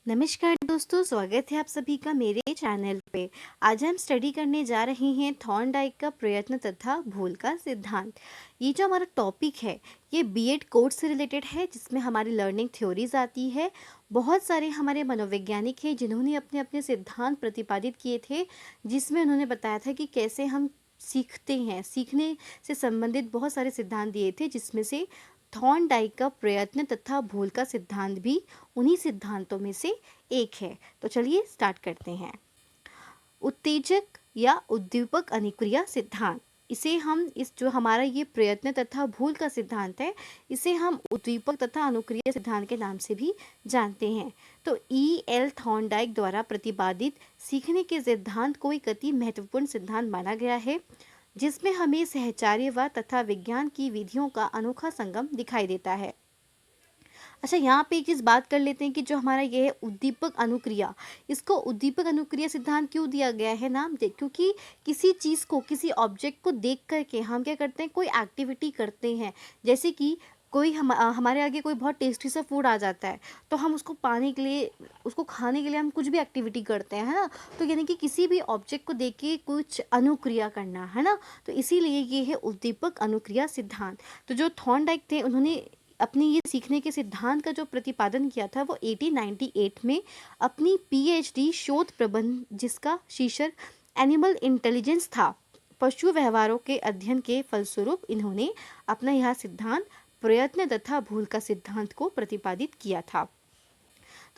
नमस्कार दोस्तों, स्वागत है आप सभी का मेरे चैनल पे। आज हम स्टडी करने जा रहे हैं थॉर्नडाइक का प्रयत्न तथा भूल का सिद्धांत। ये जो हमारा टॉपिक है ये बीएड कोर्स से रिलेटेड है, जिसमें हमारी लर्निंग थ्योरीज आती है। बहुत सारे हमारे मनोवैज्ञानिक हैं जिन्होंने अपने अपने सिद्धांत प्रतिपादित किए थे, जिसमें उन्होंने बताया था कि कैसे हम सीखते हैं। सीखने से संबंधित बहुत सारे सिद्धांत दिए थे, जिसमें से थॉर्नडाइक का प्रयत्न तथा भूल का सिद्धांत भी उन्हीं सिद्धांतों में से एक है। तो चलिए स्टार्ट करते हैं। उत्तेजक या उद्दीपक अनुक्रिया सिद्धांत, इसे हम इस जो हमारा ये प्रयत्न तथा भूल का सिद्धांत है, इसे हम उद्दीपक तथा अनुक्रिया सिद्धांत के नाम से भी जानते हैं। तो E.L. थॉर्नडाइक द्वारा प्रतिपादित सीखने के सिद्धांत को एक अति महत्वपूर्ण सिद्धांत माना गया है, जिसमें हमें सहचार्यवाद तथा विज्ञान की विधियों का अनोखा संगम दिखाई देता है। अच्छा, यहाँ पे एक चीज़ बात कर लेते हैं कि जो हमारा ये है उद्दीपक अनुक्रिया, इसको उद्दीपक अनुक्रिया सिद्धांत क्यों दिया गया है नाम? क्योंकि किसी चीज़ को, किसी ऑब्जेक्ट को देख करके हम क्या करते हैं, कोई एक्टिविटी करते हैं। जैसे कि कोई हमारे आगे कोई बहुत टेस्टी सा फूड आ जाता है, तो हम उसको पाने के लिए, उसको खाने के लिए हम कुछ भी एक्टिविटी करते हैं, है ना। तो यानी कि किसी भी ऑब्जेक्ट को देख के कुछ अनुक्रिया करना, है ना। तो इसीलिए ये है उद्दीपक अनुक्रिया सिद्धांत। तो जो थॉर्नडाइक थे, उन्होंने अपनी ये सीखने के सिद्धांत का जो प्रतिपादन किया था वो 1898 में अपनी पीएचडी शोध प्रबंध, जिसका शीर्षक एनिमल इंटेलिजेंस था, पशु व्यवहारों के अध्ययन के फलस्वरूप इन्होंने अपना यह सिद्धांत प्रयत्न तथा भूल का सिद्धांत को प्रतिपादित किया था।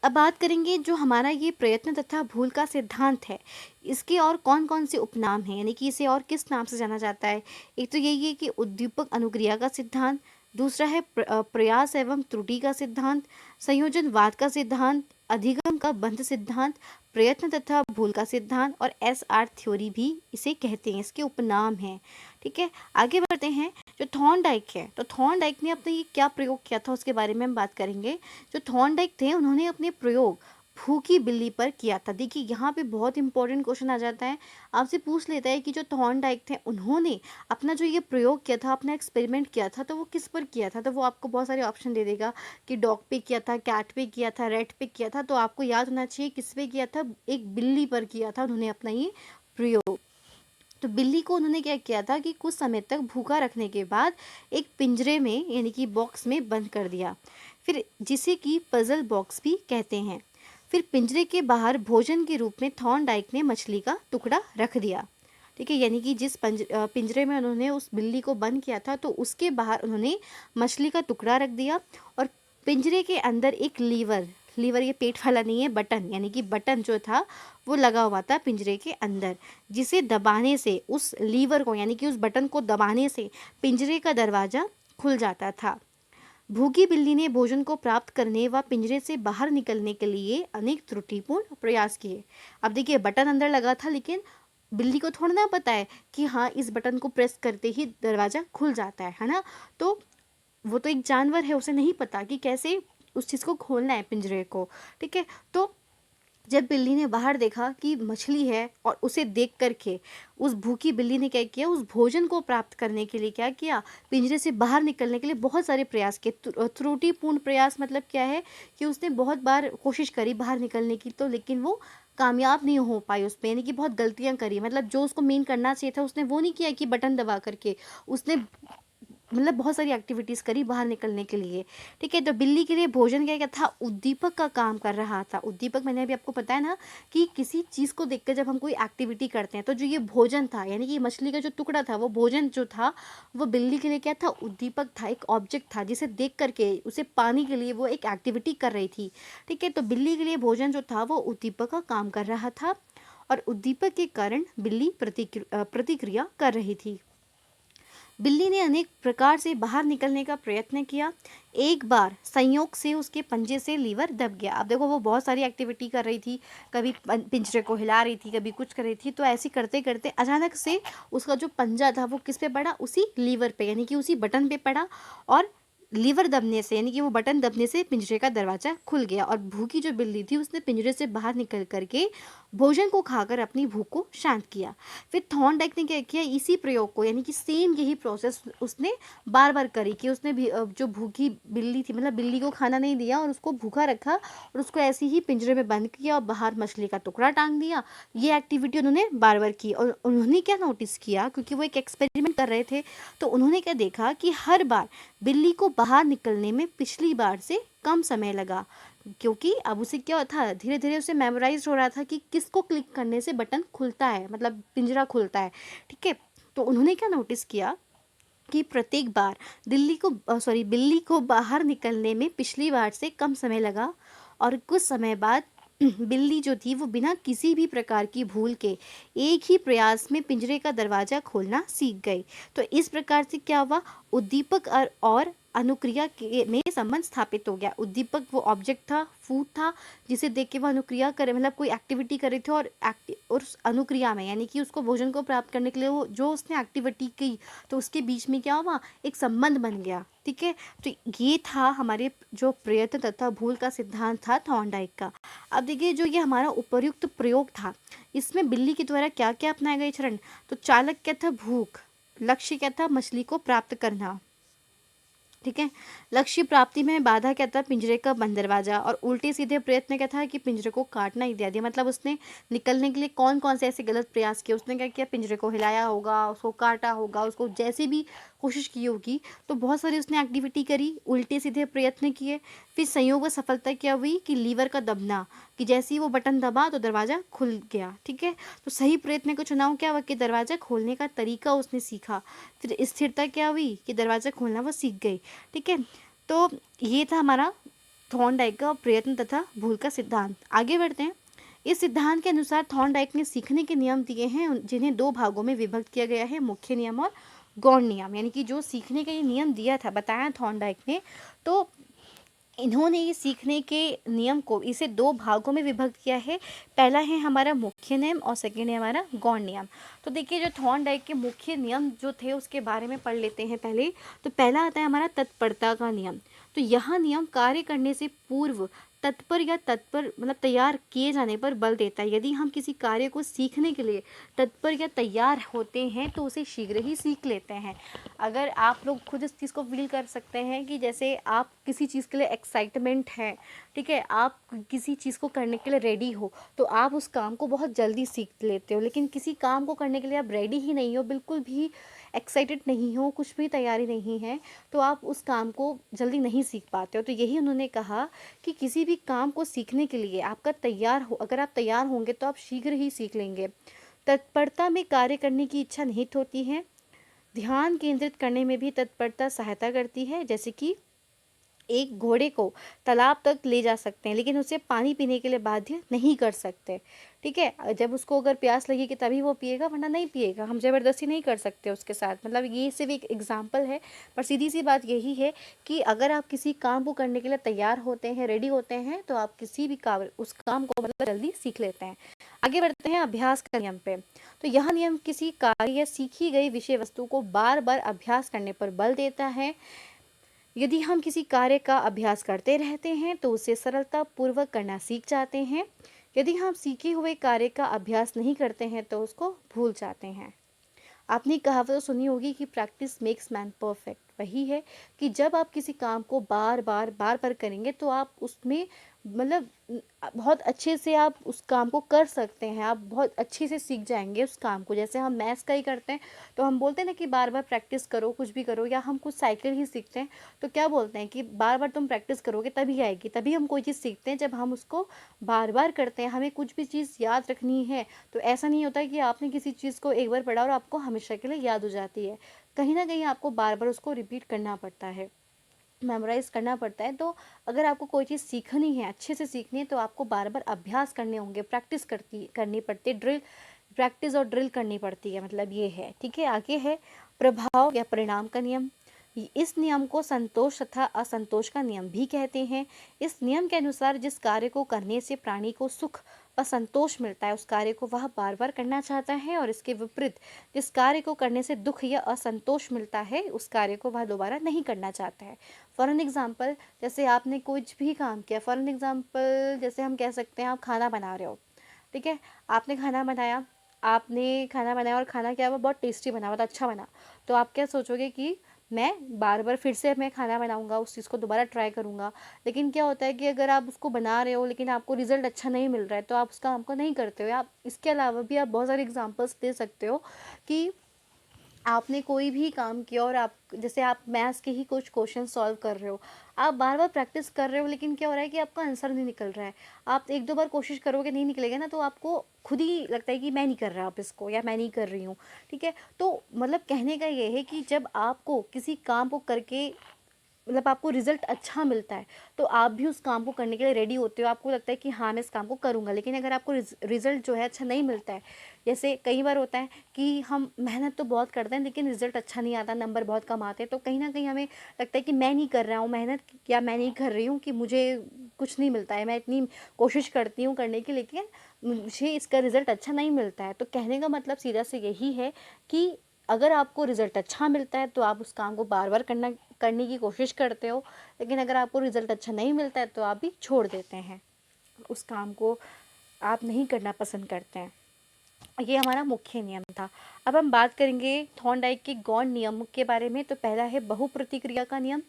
अब बात करेंगे जो हमारा ये प्रयत्न तथा भूल का सिद्धांत है, इसके और कौन कौन से उपनाम हैं, यानी कि इसे और किस नाम से जाना जाता है। एक तो यही है कि उद्दीपक अनुक्रिया का सिद्धांत, दूसरा है प्रयास एवं त्रुटि का सिद्धांत, संयोजनवाद का सिद्धांत, अधिगम का बंध सिद्धांत, प्रयत्न तथा भूल का सिद्धांत और SR थ्योरी भी इसे कहते हैं, इसके उपनाम हैं। ठीक है, आगे बढ़ते हैं। जो थॉर्नडाइक है, तो थॉर्नडाइक ने अपने ये क्या प्रयोग किया था उसके बारे में हम बात करेंगे। जो थॉर्नडाइक थे, उन्होंने अपने प्रयोग भूखी बिल्ली पर किया था। देखिए यहाँ पे बहुत इंपॉर्टेंट क्वेश्चन आ जाता है, आपसे पूछ लेता है कि जो थॉर्नडाइक थे, उन्होंने अपना जो ये प्रयोग किया था, अपना एक्सपेरिमेंट किया था, तो वो किस पर किया था। तो वो आपको बहुत सारे ऑप्शन दे देगा कि डॉग पे किया था, कैट पे किया था, रेट पे किया था। तो आपको याद होना चाहिए किस पे किया था, एक बिल्ली पर किया था उन्होंने अपना ये प्रयोग। तो बिल्ली को उन्होंने क्या किया था कि कुछ समय तक भूखा रखने के बाद एक पिंजरे में, यानी कि बॉक्स में बंद कर दिया, फिर जिसे कि पजल बॉक्स भी कहते हैं। फिर पिंजरे के बाहर भोजन के रूप में थॉर्नडाइक ने मछली का टुकड़ा रख दिया। ठीक है, यानी कि जिस पिंजरे में उन्होंने उस बिल्ली को बंद किया था, तो उसके बाहर उन्होंने मछली का टुकड़ा रख दिया और पिंजरे के अंदर एक लीवर, ये पेट वाला नहीं है, बटन, यानी कि बटन जो था वो लगा हुआ था पिंजरे के अंदर, जिसे दबाने से, उस लीवर को यानी कि उस बटन को दबाने से पिंजरे का दरवाज़ा खुल जाता था। भूखी बिल्ली ने भोजन को प्राप्त करने व पिंजरे से बाहर निकलने के लिए अनेक त्रुटिपूर्ण प्रयास किए। अब देखिए, बटन अंदर लगा था, लेकिन बिल्ली को थोड़ा ना पता है कि हाँ, इस बटन को प्रेस करते ही दरवाज़ा खुल जाता है ना। तो वो तो एक जानवर है, उसे नहीं पता कि कैसे उस चीज़ को खोलना है, पिंजरे को। ठीक है, तो जब बिल्ली ने बाहर देखा कि मछली है, और उसे देख करके उस भूखी बिल्ली ने क्या किया, उस भोजन को प्राप्त करने के लिए क्या किया, पिंजरे से बाहर निकलने के लिए बहुत सारे प्रयास किए। त्रुटिपूर्ण प्रयास मतलब क्या है कि उसने बहुत बार कोशिश करी बाहर निकलने की, तो लेकिन वो कामयाब नहीं हो पाई उस पर, यानी कि बहुत गलतियां करी। मतलब जो उसको मेन करना चाहिए था उसने वो नहीं किया कि बटन दबा करके, उसने मतलब बहुत सारी एक्टिविटीज़ करी बाहर निकलने के लिए। ठीक है, तो बिल्ली के लिए भोजन क्या क्या था, उद्दीपक का काम कर रहा था। उद्दीपक मैंने अभी आपको बताया ना कि किसी चीज़ को देखकर जब हम कोई एक्टिविटी करते हैं, तो जो ये भोजन था, यानी कि मछली का जो टुकड़ा था, वो भोजन जो था वो बिल्ली के लिए क्या था, उद्दीपक था, एक ऑब्जेक्ट था, जिसे देख करके उसे पाने के लिए वो एक एक्टिविटी कर रही थी। ठीक है, तो बिल्ली के लिए भोजन जो था वो उद्दीपक का काम कर रहा था, और उद्दीपक के कारण बिल्ली प्रतिक्रिया कर रही थी। बिल्ली ने अनेक प्रकार से बाहर निकलने का प्रयत्न किया। एक बार संयोग से उसके पंजे से लीवर दब गया। अब देखो, वो बहुत सारी एक्टिविटी कर रही थी, कभी पिंजरे को हिला रही थी, कभी कुछ कर रही थी, तो ऐसे करते करते अचानक से उसका जो पंजा था वो किस पे पड़ा, उसी लीवर पे, यानी कि उसी बटन पे पड़ा, और लीवर दबने से, यानी कि वो बटन दबने से पिंजरे का दरवाज़ा खुल गया, और भूखी जो बिल्ली थी उसने पिंजरे से बाहर निकल करके भोजन को खाकर अपनी भूख को शांत किया। फिर थॉर्नडाइक ने क्या किया, इसी प्रयोग को यानी कि सेम यही प्रोसेस उसने बार बार करी कि उसने भी जो भूखी बिल्ली थी, मतलब बिल्ली को खाना नहीं दिया और उसको भूखा रखा और उसको ऐसे ही पिंजरे में बंद किया और बाहर मछली का टुकड़ा टांग दिया। ये एक्टिविटी उन्होंने बार बार की और उन्होंने क्या नोटिस किया, क्योंकि वो एक एक्सपेरिमेंट कर रहे थे, तो उन्होंने क्या देखा कि हर बार बिल्ली को बाहर निकलने में पिछली बार से कम समय लगा, क्योंकि अब उसे क्या था, धीरे धीरे उसे मेमोराइज हो रहा था कि किसको क्लिक करने से बटन खुलता है, मतलब पिंजरा खुलता है। ठीक है, तो उन्होंने क्या नोटिस किया कि प्रत्येक बार बिल्ली को बाहर निकलने में पिछली बार से कम समय लगा और कुछ समय बाद बिल्ली जो थी वो बिना किसी भी प्रकार की भूल के एक ही प्रयास में पिंजरे का दरवाजा खोलना सीख गई। तो इस प्रकार से क्या हुआ, उद्दीपक और अनुक्रिया के में संबंध स्थापित हो गया। उद्दीपक वो ऑब्जेक्ट था, फूड था, जिसे देख के वो अनुक्रिया करे, मतलब कोई एक्टिविटी कर रही थी, और उस अनुक्रिया में यानी कि उसको भोजन को प्राप्त करने के लिए वो जो उसने एक्टिविटी की, तो उसके बीच में क्या हुआ, एक संबंध बन गया। ठीक है, तो ये था हमारे जो प्रयत्न तथा भूल का सिद्धांत था थॉर्नडाइक का। अब देखिए, जो ये हमारा उपर्युक्त प्रयोग था, इसमें बिल्ली के द्वारा क्या क्या अपनाया गया चरण, तो चालक क्या था, भूख, लक्ष्य क्या था, मछली को प्राप्त करना। ठीक है, लक्ष्य प्राप्ति में बाधा क्या था, पिंजरे का बंद दरवाजा, और उल्टे सीधे प्रयत्न क्या था कि पिंजरे को काटना इत्यादि। मतलब उसने निकलने के लिए कौन कौन से ऐसे गलत प्रयास किए, उसने क्या किया, पिंजरे को हिलाया होगा, उसको काटा होगा, उसको जैसे भी कोशिश की होगी, तो बहुत सारी उसने एक्टिविटी करी, उल्टे सीधे प्रयत्न किए। फिर संयोग व सफलता क्या हुई कि लीवर का दबना, कि जैसे ही वो बटन दबा तो दरवाजा खुल गया। ठीक है, तो सही प्रयत्न का चुनाव क्या हुआ कि दरवाजा खोलने का तरीका उसने सीखा। फिर स्थिरता क्या हुई कि दरवाजा खोलना वो सीख गई। ठीक है, तो ये था हमारा थॉर्नडाइक का प्रयत्न तथा भूल का सिद्धांत। आगे बढ़ते हैं। इस सिद्धांत के अनुसार थॉर्नडाइक ने सीखने के नियम दिए हैं, जिन्हें दो भागों में विभक्त किया गया है, मुख्य नियम और गौण नियम। यानी कि जो सीखने का ये नियम दिया था, बताया थॉर्नडाइक ने, तो इन्होंने ये सीखने के नियम को इसे दो भागों में विभक्त किया है। पहला है हमारा मुख्य नियम और सेकेंड है हमारा गौण नियम। तो देखिए, जो थॉर्नडाइक के मुख्य नियम जो थे उसके बारे में पढ़ लेते हैं पहले। तो पहला आता है हमारा तत्परता का नियम। तो यह नियम कार्य करने से पूर्व तत्पर मतलब तैयार किए जाने पर बल देता है। यदि हम किसी कार्य को सीखने के लिए तत्पर या तैयार होते हैं तो उसे शीघ्र ही सीख लेते हैं। अगर आप लोग खुद इस चीज़ को फील कर सकते हैं कि जैसे आप किसी चीज़ के लिए एक्साइटमेंट है, ठीक है, आप किसी चीज़ को करने के लिए रेडी हो, तो आप उस काम को बहुत जल्दी सीख लेते हो। लेकिन किसी काम को करने के लिए आप रेडी ही नहीं हो, बिल्कुल भी एक्साइटेड नहीं हो, कुछ भी तैयारी नहीं है, तो आप उस काम को जल्दी नहीं सीख पाते हो। तो यही उन्होंने कहा कि किसी भी काम को सीखने के लिए अगर आप तैयार होंगे तो आप शीघ्र ही सीख लेंगे। तत्परता में कार्य करने की इच्छा निहित होती है। ध्यान केंद्रित करने में भी तत्परता सहायता करती है। जैसे कि एक घोड़े को तालाब तक ले जा सकते हैं, लेकिन उसे पानी पीने के लिए बाध्य नहीं कर सकते। ठीक है, जब उसको अगर प्यास लगेगी तभी वो पिएगा, वरना नहीं पिएगा। हम ज़बरदस्ती नहीं कर सकते उसके साथ। मतलब ये सिर्फ एक एग्जाम्पल है, पर सीधी सी बात यही है कि अगर आप किसी काम को करने के लिए तैयार होते हैं, रेडी होते हैं, तो आप किसी भी काम उस काम को मतलब जल्दी सीख लेते हैं। आगे बढ़ते हैं अभ्यास का नियम पे। तो यह नियम किसी कार्य या सीखी गई विषय वस्तु को बार बार अभ्यास करने पर बल देता है। यदि हम किसी कार्य का अभ्यास करते रहते हैं तो उसे सरलता पूर्वक करना सीख जाते हैं। यदि हम सीखे हुए कार्य का अभ्यास नहीं करते हैं तो उसको भूल जाते हैं। आपने कहावत तो सुनी होगी कि प्रैक्टिस मेक्स मैन परफेक्ट। वही है कि जब आप किसी काम को बार बार करेंगे तो आप उसमें मतलब बहुत अच्छे से आप उस काम को कर सकते हैं, आप बहुत अच्छे से सीख जाएंगे उस काम को। जैसे हम मैथ्स का ही करते हैं, तो हम बोलते हैं ना कि बार बार प्रैक्टिस करो, कुछ भी करो, या हम कुछ साइकिल ही सीखते हैं तो क्या बोलते हैं कि बार बार तुम प्रैक्टिस करोगे तभी आएगी। तभी हम कोई चीज़ सीखते हैं जब हम उसको बार बार करते हैं। हमें कुछ भी चीज़ याद रखनी है तो ऐसा नहीं होता कि आपने किसी चीज़ को एक बार पढ़ा और आपको हमेशा के लिए याद हो जाती है। कहीं ना कहीं आपको बार बार उसको रिपीट करना पड़ता है, मेमोराइज करना पड़ता है। तो अगर आपको कोई चीज़ सीखनी है, अच्छे से सीखनी है, तो आपको बार बार अभ्यास करने होंगे, प्रैक्टिस करनी पड़ती है, प्रैक्टिस और ड्रिल करनी पड़ती है। मतलब ये है। ठीक है, आगे है प्रभाव या परिणाम का नियम। इस नियम को संतोष तथा असंतोष का नियम भी कहते हैं। इस नियम के अनुसार जिस कार्य को करने से प्राणी को सुख व संतोष मिलता है उस कार्य को वह बार बार करना चाहता है, और इसके विपरीत जिस कार्य को करने से दुख या असंतोष मिलता है उस कार्य को वह दोबारा नहीं करना चाहता है। फॉर एन एग्जाम्पल, जैसे आपने कुछ भी काम किया, फॉर एन एग्जाम्पल जैसे हम कह सकते हैं आप खाना बना रहे हो, ठीक है? आपने खाना बनाया और खाना क्या हुआ, बहुत टेस्टी बना, बहुत अच्छा बना। तो आप क्या सोचोगे कि मैं बार-बार फिर से मैं खाना बनाऊँगा, उस चीज़ को दोबारा ट्राई करूँगा। लेकिन क्या होता है कि अगर आप उसको बना रहे हो लेकिन आपको रिज़ल्ट अच्छा नहीं मिल रहा है, तो आप उस काम को नहीं करते हो। आप इसके अलावा भी आप बहुत सारे एग्ज़ाम्पल्स दे सकते हो कि आपने कोई भी काम किया और आप जैसे आप मैथ्स के ही कुछ क्वेश्चन सॉल्व कर रहे हो, आप बार बार प्रैक्टिस कर रहे हो लेकिन क्या हो रहा है कि आपका आंसर नहीं निकल रहा है। आप एक दो बार कोशिश करोगे, नहीं निकलेगा ना, तो आपको खुद ही लगता है कि मैं नहीं कर रहा आप इसको, या मैं नहीं कर रही हूँ। ठीक है, तो मतलब कहने का ये है कि जब आपको किसी काम को करके मतलब आपको रिजल्ट अच्छा मिलता है, तो आप भी उस काम को करने के लिए रेडी होते हो। आपको लगता है कि हाँ, मैं इस काम को करूँगा। लेकिन अगर आपको रिजल्ट जो है अच्छा नहीं मिलता है, जैसे कई बार होता है कि हम मेहनत तो बहुत करते हैं लेकिन रिजल्ट अच्छा नहीं आता, नंबर बहुत कम आते हैं, तो कहीं ना कहीं हमें लगता है कि मैं नहीं कर रहा हूँ मेहनत, या मैं नहीं कर रही हूँ, कि मुझे कुछ नहीं मिलता है, मैं इतनी कोशिश करती हूँ करने की लेकिन मुझे इसका रिजल्ट अच्छा नहीं मिलता है। तो कहने का मतलब सीधा से यही है कि अगर आपको रिजल्ट अच्छा मिलता है तो आप उस काम को बार बार करने की कोशिश करते हो। लेकिन अगर आपको रिजल्ट अच्छा नहीं मिलता है तो आप भी छोड़ देते हैं, उस काम को आप नहीं करना पसंद करते हैं। ये हमारा मुख्य नियम था। अब हम बात करेंगे थॉर्नडाइक के गौण नियम के बारे में। तो पहला है बहुप्रतिक्रिया का नियम।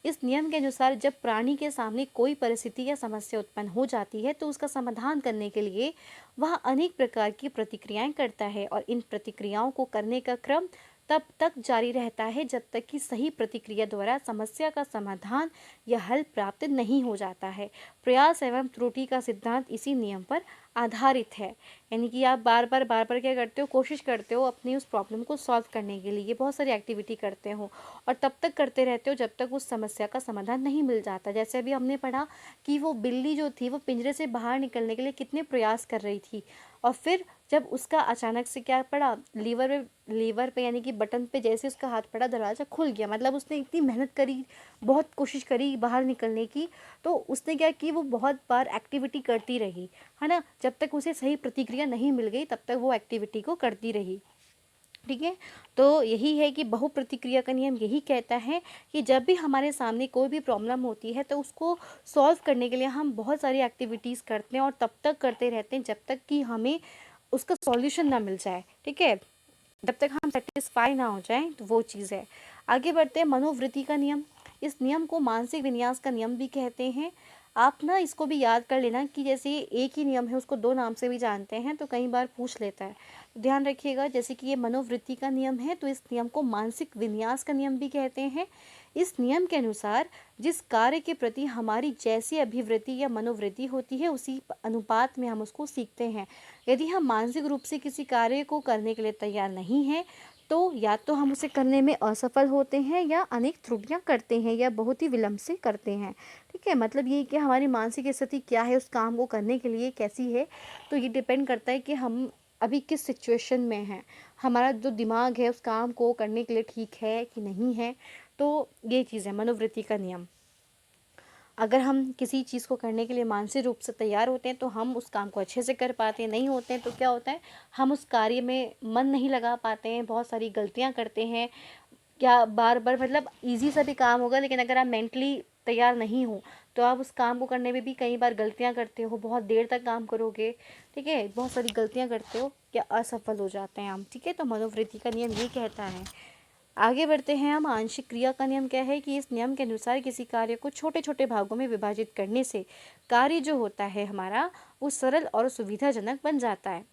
इस नियम के अनुसार जब प्राणी के सामने कोई परिस्थिति या समस्या उत्पन्न हो जाती है तो उसका समाधान करने के लिए वह अनेक प्रकार की प्रतिक्रियाएं करता है, और इन प्रतिक्रियाओं को करने का क्रम तब तक जारी रहता है जब तक कि सही प्रतिक्रिया द्वारा समस्या का समाधान या हल प्राप्त नहीं हो जाता है। प्रयास एवं त्रुटि का सिद्धांत इसी नियम पर आधारित है। यानी कि आप बार बार क्या करते हो, कोशिश करते हो अपनी उस प्रॉब्लम को सॉल्व करने के लिए, बहुत सारी एक्टिविटी करते हो और तब तक करते रहते हो जब तक उस समस्या का समाधान नहीं मिल जाता। जैसे अभी हमने पढ़ा कि वो बिल्ली जो थी वो पिंजरे से बाहर निकलने के लिए कितने प्रयास कर रही थी, और फिर जब उसका अचानक से क्या पड़ा, लीवर पे यानी कि बटन पे जैसे उसका हाथ पड़ा, दरवाज़ा खुल गया। मतलब उसने इतनी मेहनत करी, बहुत कोशिश करी बाहर निकलने की, तो उसने क्या की, वो बहुत बार एक्टिविटी करती रही, है ना, जब तक उसे सही प्रतिक्रिया नहीं मिल गई तब तक वो एक्टिविटी को करती रही। ठीक है, तो यही है कि बहुप्रतिक्रिया का नियम यही कहता है कि जब भी हमारे सामने कोई भी प्रॉब्लम होती है तो उसको सॉल्व करने के लिए हम बहुत सारी एक्टिविटीज़ करते हैं और तब तक करते रहते हैं जब तक कि हमें उसका सॉल्यूशन ना मिल जाए। ठीक है, जब तक हम सेटिस्फाई ना हो जाएं, तो वो चीज़ है। आगे बढ़ते हैं मनोवृत्ति का नियम। इस नियम को मानसिक विन्यास का नियम भी कहते हैं। आप ना इसको भी याद कर लेना कि जैसे एक ही नियम है उसको दो नाम से भी जानते हैं, तो कई बार पूछ लेता है, तो ध्यान रखिएगा। जैसे कि ये मनोवृत्ति का नियम है तो इस नियम को मानसिक विन्यास का नियम भी कहते हैं। इस नियम के अनुसार जिस कार्य के प्रति हमारी जैसी अभिवृत्ति या मनोवृत्ति होती है उसी अनुपात में हम उसको सीखते हैं। यदि हम मानसिक रूप से किसी कार्य को करने के लिए तैयार नहीं हैं, तो या तो हम उसे करने में असफल होते हैं या अनेक त्रुटियां करते हैं या बहुत ही विलंब से करते हैं। ठीक है, मतलब ये कि हमारी मानसिक स्थिति क्या है उस काम को करने के लिए, कैसी है, तो ये डिपेंड करता है कि हम अभी किस सिचुएशन में हैं, हमारा जो दिमाग है उस काम को करने के लिए ठीक है कि नहीं है। तो ये चीज़ है मनोवृत्ति का नियम। अगर हम किसी चीज़ को करने के लिए मानसिक रूप से तैयार होते हैं तो हम उस काम को अच्छे से कर पाते हैं, नहीं होते हैं तो क्या होता है, हम उस कार्य में मन नहीं लगा पाते हैं, बहुत सारी गलतियां करते हैं। क्या बार बार मतलब इजी सा भी काम होगा लेकिन अगर आप मेंटली तैयार नहीं हो तो आप उस काम को करने में भी कई बार गलतियां करते हो, बहुत देर तक काम करोगे। ठीक है, बहुत सारी गलतियां करते हो या असफल हो जाते हैं हम। ठीक है, तो मनोवृत्ति का नियम ये कहता है। आगे बढ़ते हैं हम। आंशिक क्रिया का नियम क्या है कि इस नियम के अनुसार किसी कार्य को छोटे छोटे भागों में विभाजित करने से कार्य जो होता है हमारा वो सरल और सुविधाजनक बन जाता है।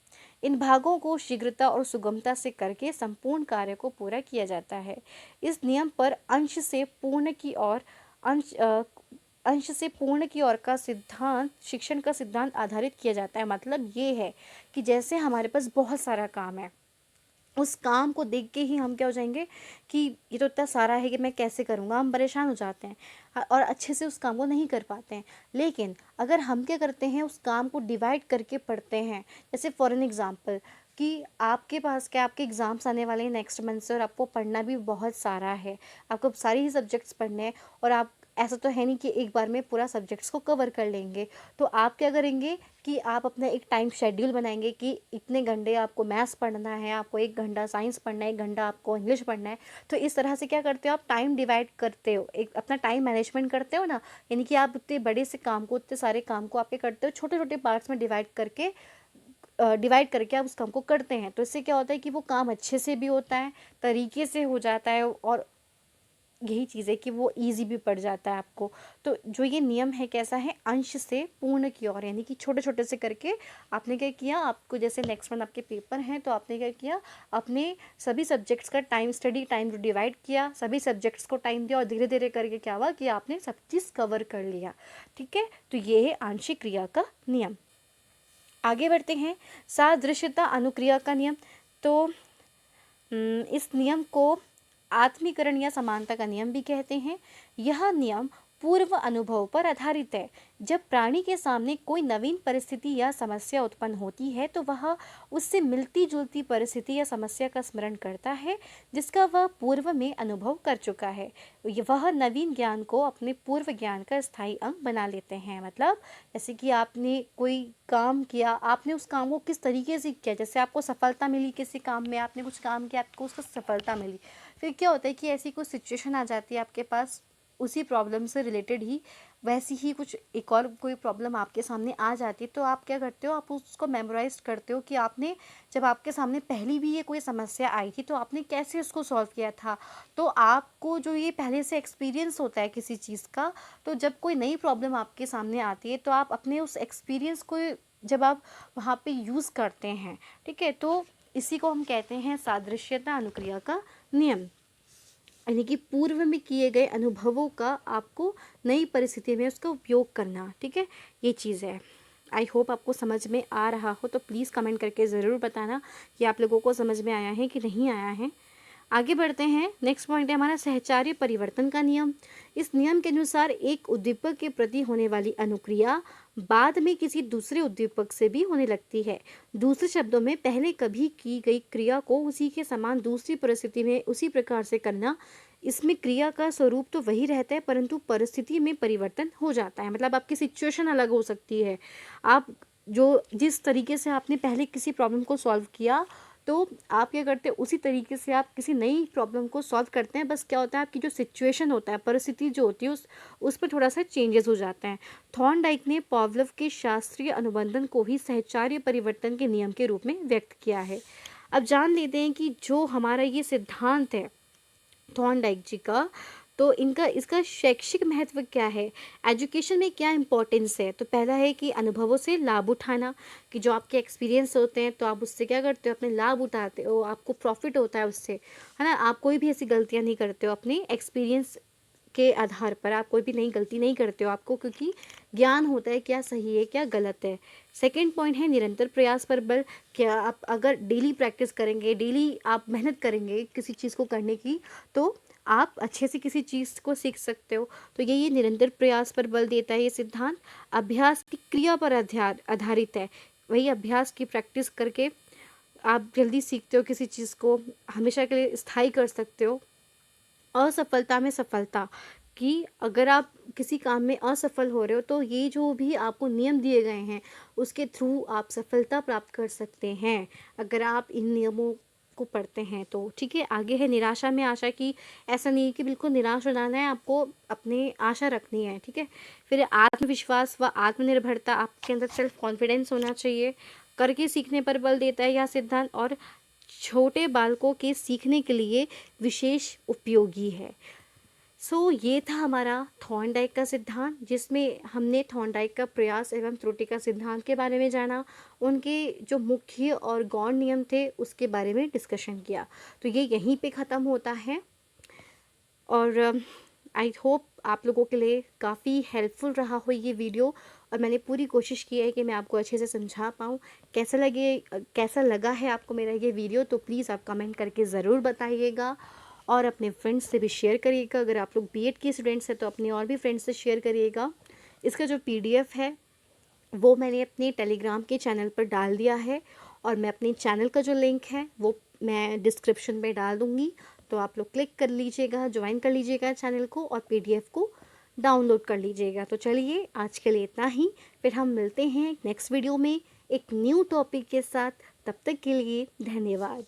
इन भागों को शीघ्रता और सुगमता से करके संपूर्ण कार्य को पूरा किया जाता है। इस नियम पर अंश से पूर्ण की ओर का सिद्धांत, शिक्षण का सिद्धांत आधारित किया जाता है। मतलब ये है कि जैसे हमारे पास बहुत सारा काम है, उस काम को देख के ही हम क्या हो जाएंगे कि ये तो इतना सारा है कि मैं कैसे करूँगा, हम परेशान हो जाते हैं और अच्छे से उस काम को नहीं कर पाते हैं। लेकिन अगर हम क्या करते हैं, उस काम को डिवाइड करके पढ़ते हैं, जैसे फॉर एन एग्जांपल कि आपके पास क्या, आपके एग्ज़ाम्स आने वाले हैं नेक्स्ट मंथ से और आपको पढ़ना भी बहुत सारा है, आपको सारी ही सब्जेक्ट्स पढ़ने हैं, और आप ऐसा तो है नहीं कि एक बार में पूरा सब्जेक्ट्स को कवर कर लेंगे। तो आप क्या करेंगे कि आप अपना एक टाइम शेड्यूल बनाएंगे कि इतने घंटे आपको मैथ्स पढ़ना है, आपको 1 घंटा साइंस पढ़ना है, 1 घंटा आपको इंग्लिश पढ़ना है। तो इस तरह से क्या करते हो, आप टाइम डिवाइड करते हो, एक अपना टाइम मैनेजमेंट करते हो ना। यानी कि आप उतने बड़े से काम को, उतने सारे काम को आप क्या करते हो, छोटे छोटे पार्ट्स में डिवाइड करके डिवाइड करके आप उस काम को करते हैं, तो इससे क्या होता है कि वो काम अच्छे से भी होता है, तरीके से हो जाता है, और यही चीज़ है कि वो ईज़ी भी पड़ जाता है आपको। तो जो ये नियम है कैसा है, अंश से पूर्ण की ओर, यानी कि छोटे छोटे से करके आपने क्या किया, आपको जैसे नेक्स्ट मंथ आपके पेपर हैं तो आपने क्या किया, अपने सभी सब्जेक्ट्स का टाइम, स्टडी टाइम डिवाइड किया, सभी सब्जेक्ट्स को टाइम दिया, और धीरे धीरे करके क्या हुआ कि आपने सब चीज़ कवर कर लिया। ठीक है, तो ये है आंशिक क्रिया का नियम। आगे बढ़ते हैं, सादृश्यता अनुक्रिया का नियम। तो इस नियम को आत्मीकरण या समानता का नियम भी कहते हैं। यह नियम पूर्व अनुभव पर आधारित है। जब प्राणी के सामने कोई नवीन परिस्थिति या समस्या उत्पन्न होती है तो वह उससे मिलती जुलती परिस्थिति या समस्या का स्मरण करता है जिसका वह पूर्व में अनुभव कर चुका है। वह नवीन ज्ञान को अपने पूर्व ज्ञान का स्थायी अंग बना लेते हैं। मतलब जैसे कि आपने कोई काम किया, आपने उस काम को किस तरीके से किया, जैसे आपको सफलता मिली किसी काम में, आपने कुछ काम किया, आपको उसको सफलता मिली, फिर क्या होता है कि ऐसी कोई सिचुएशन आ जाती है आपके पास, उसी प्रॉब्लम से रिलेटेड ही वैसी ही कुछ एक और कोई प्रॉब्लम आपके सामने आ जाती है, तो आप क्या करते हो, आप उसको मेमोराइज करते हो कि आपने जब आपके सामने पहली भी ये कोई समस्या आई थी तो आपने कैसे उसको सॉल्व किया था। तो आपको जो ये पहले से एक्सपीरियंस होता है किसी चीज़ का, तो जब कोई नई प्रॉब्लम आपके सामने आती है तो आप अपने उस एक्सपीरियंस को जब आप वहाँ पे यूज़ करते हैं, ठीक है, तो इसी को हम कहते हैं सादृश्यता अनुक्रिया का नियम, यानी कि पूर्व में किए गए अनुभवों का आपको नई परिस्थिति में उसका उपयोग करना। ठीक है, ये चीज़ है। आई होप आपको समझ में आ रहा हो, तो प्लीज़ कमेंट करके ज़रूर बताना कि आप लोगों को समझ में आया है कि नहीं आया है। आगे बढ़ते हैं, नेक्स्ट पॉइंट है हमारा सहचार्य परिवर्तन का नियम। इस नियम के अनुसार एक उद्दीपक के प्रति होने वाली अनुक्रिया बाद में किसी दूसरे उद्दीपक से भी होने लगती है। दूसरे शब्दों में, पहले कभी की गई क्रिया को उसी के समान दूसरी परिस्थिति में उसी प्रकार से करना, इसमें क्रिया का स्वरूप तो वही रहता है परंतु परिस्थिति में परिवर्तन हो जाता है। मतलब आपकी सिचुएशन अलग हो सकती है, आप जो जिस तरीके से आपने पहले किसी प्रॉब्लम को सॉल्व किया, तो आप क्या करते हैं उसी तरीके से आप किसी नई प्रॉब्लम को सॉल्व करते हैं। बस क्या होता है, आपकी जो सिचुएशन होता है, परिस्थिति जो होती है, उस पर थोड़ा सा चेंजेस हो जाते हैं। थॉर्नडाइक ने पावलोव के शास्त्रीय अनुबंधन को ही सहचार्य परिवर्तन के नियम के रूप में व्यक्त किया है। अब जान लेते हैं कि जो हमारा ये सिद्धांत है थॉर्नडाइक जी का, तो इसका शैक्षिक महत्व क्या है, एजुकेशन में क्या इम्पोर्टेंस है। तो पहला है कि अनुभवों से लाभ उठाना, कि जो आपके एक्सपीरियंस होते हैं तो आप उससे क्या करते हो, अपने लाभ उठाते हो, आपको प्रॉफिट होता है उससे, है ना। आप कोई भी ऐसी गलतियां नहीं करते हो, अपने एक्सपीरियंस के आधार पर आप कोई भी नई गलती नहीं करते हो, आपको क्योंकि ज्ञान होता है क्या सही है क्या गलत है। सेकंड पॉइंट है निरंतर प्रयास पर बल। क्या आप अगर डेली प्रैक्टिस करेंगे, डेली आप मेहनत करेंगे किसी चीज़ को करने की, तो आप अच्छे से किसी चीज़ को सीख सकते हो। तो ये निरंतर प्रयास पर बल देता है ये सिद्धांत। अभ्यास की क्रिया पर आधारित है, वही अभ्यास की प्रैक्टिस करके आप जल्दी सीखते हो किसी चीज़ को, हमेशा के लिए स्थायी कर सकते हो। असफलता में सफलता, कि अगर आप किसी काम में असफल हो रहे हो तो ये जो भी आपको नियम दिए गए हैं उसके थ्रू आप सफलता प्राप्त कर सकते हैं, अगर आप इन नियमों को पढ़ते हैं तो। ठीक है, आगे है निराशा में आशा की। ऐसा नहीं है कि बिल्कुल निराश हो जाना है, आपको अपनी आशा रखनी है। ठीक है, फिर आत्मविश्वास व आत्मनिर्भरता, आपके अंदर सेल्फ कॉन्फिडेंस होना चाहिए। करके सीखने पर बल देता है यह सिद्धांत, और छोटे बालकों के सीखने के लिए विशेष उपयोगी है। ये था हमारा थॉर्नडाइक का सिद्धांत, जिसमें हमने थॉर्नडाइक का प्रयास एवं त्रुटि का सिद्धांत के बारे में जाना, उनके जो मुख्य और गौण नियम थे उसके बारे में डिस्कशन किया। तो ये यहीं पे ख़त्म होता है, और आई होप आप लोगों के लिए काफ़ी हेल्पफुल रहा हो ये वीडियो, और मैंने पूरी कोशिश की है कि मैं आपको अच्छे से समझा पाऊँ। कैसा लगा है आपको मेरा ये वीडियो, तो प्लीज़ आप कमेंट करके ज़रूर बताइएगा, और अपने फ्रेंड्स से भी शेयर करिएगा। अगर आप लोग बीएड के स्टूडेंट्स हैं तो अपने और भी फ्रेंड्स से शेयर करिएगा। इसका जो पीडीएफ है वो मैंने अपने टेलीग्राम के चैनल पर डाल दिया है, और मैं अपने चैनल का जो लिंक है वो मैं डिस्क्रिप्शन में डाल दूँगी, तो आप लोग क्लिक कर लीजिएगा, ज्वाइन कर लीजिएगा चैनल को, और पीडीएफ को डाउनलोड कर लीजिएगा। तो चलिए आज के लिए इतना ही, फिर हम मिलते हैं नेक्स्ट वीडियो में एक न्यू टॉपिक के साथ। तब तक के लिए धन्यवाद।